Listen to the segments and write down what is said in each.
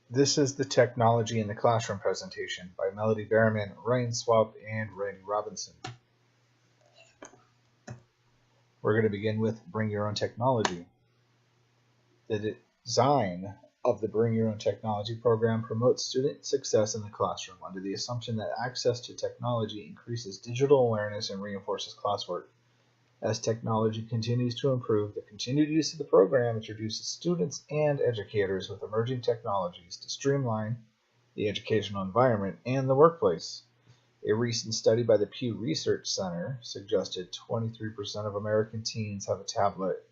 This is the Technology in the Classroom presentation by Melody Behrman, Ryan Swap, and Randy Robinson. We're going to begin with Bring Your Own Technology. The design of the Bring Your Own Technology program promotes student success in the classroom under the assumption that access to technology increases digital awareness and reinforces classwork. As technology continues to improve, the continued use of the program introduces students and educators with emerging technologies to streamline the educational environment and the workplace. A recent study by the Pew Research Center suggested 23% of American teens have a tablet,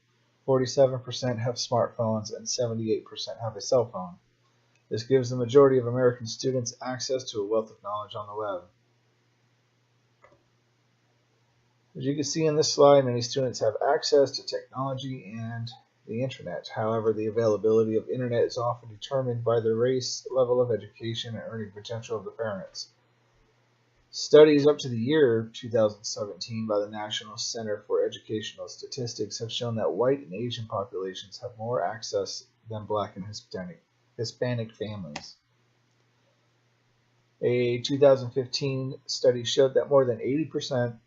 47% have smartphones, and 78% have a cell phone. This gives the majority of American students access to a wealth of knowledge on the web. As you can see in this slide, many students have access to technology and the internet. However, the availability of internet is often determined by the race, level of education, and earning potential of the parents. Studies up to the year 2017 by the National Center for Educational Statistics have shown that white and Asian populations have more access than Black and Hispanic families. A 2015 study showed that more than 80%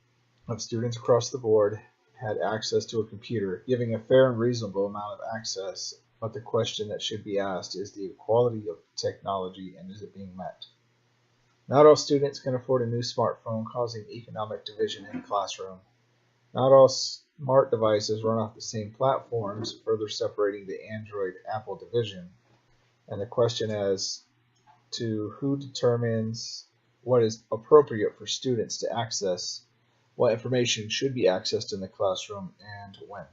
of students across the board had access to a computer, giving a fair and reasonable amount of access, but the question that should be asked is the equality of technology and is it being met? Not all students can afford a new smartphone, causing economic division in the classroom. Not all smart devices run off the same platforms, further separating the Android-Apple division. And the question as to who determines what is appropriate for students to access, what information should be accessed in the classroom, and when.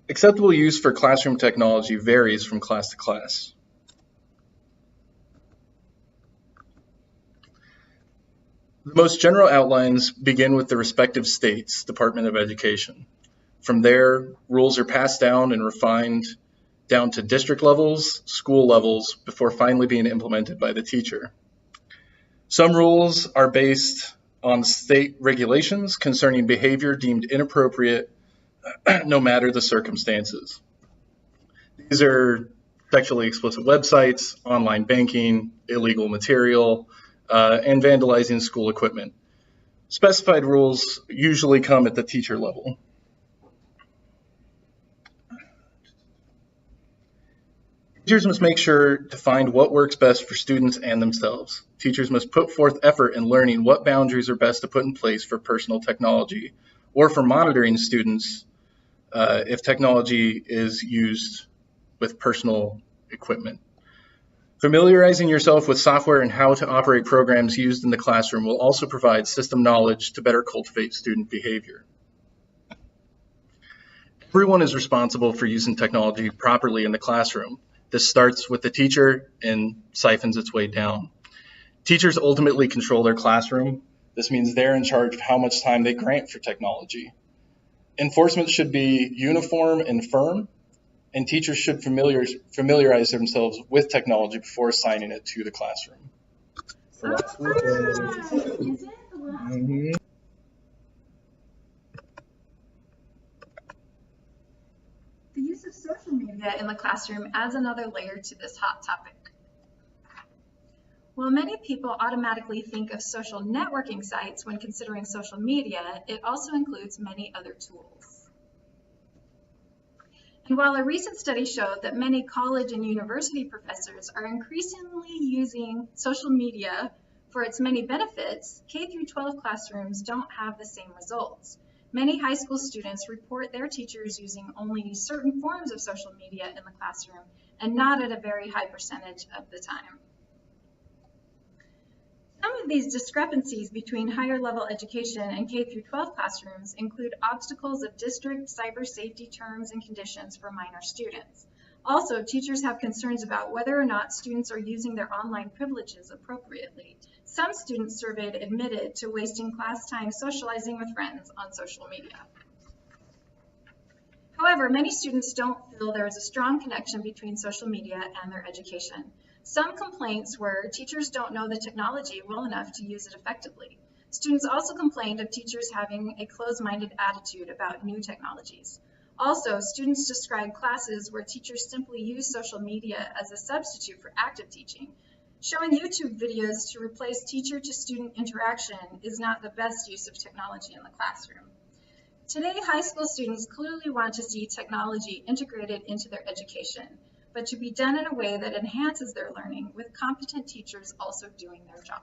Acceptable use for classroom technology varies from class to class. The most general outlines begin with the respective state's Department of Education. From there, rules are passed down and refined down to district levels, school levels, before finally being implemented by the teacher. Some rules are based on state regulations concerning behavior deemed inappropriate no matter the circumstances. These are sexually explicit websites, online banking, illegal material, and vandalizing school equipment. Specified rules usually come at the teacher level. Teachers must make sure to find what works best for students and themselves. Teachers must put forth effort in learning what boundaries are best to put in place for personal technology or for monitoring students if technology is used with personal equipment. Familiarizing yourself with software and how to operate programs used in the classroom will also provide system knowledge to better cultivate student behavior. Everyone is responsible for using technology properly in the classroom. This starts with the teacher and siphons its way down. Teachers ultimately control their classroom. This means they're in charge of how much time they grant for technology. Enforcement should be uniform and firm, and teachers should familiarize themselves with technology before assigning it to the classroom. The use of social media in the classroom adds another layer to this hot topic. While many people automatically think of social networking sites when considering social media, it also includes many other tools. And while a recent study showed that many college and university professors are increasingly using social media for its many benefits, K-12 classrooms don't have the same results. Many high school students report their teachers using only certain forms of social media in the classroom and not at a very high percentage of the time. Some of these discrepancies between higher level education and K-12 classrooms include obstacles of district cyber safety terms and conditions for minor students. Also, teachers have concerns about whether or not students are using their online privileges appropriately. Some students surveyed admitted to wasting class time socializing with friends on social media. However, many students don't feel there is a strong connection between social media and their education. Some complaints were teachers don't know the technology well enough to use it effectively. Students also complained of teachers having a closed-minded attitude about new technologies. Also, students described classes where teachers simply use social media as a substitute for active teaching. Showing YouTube videos to replace teacher-to-student interaction is not the best use of technology in the classroom. Today, high school students clearly want to see technology integrated into their education, but to be done in a way that enhances their learning with competent teachers also doing their job.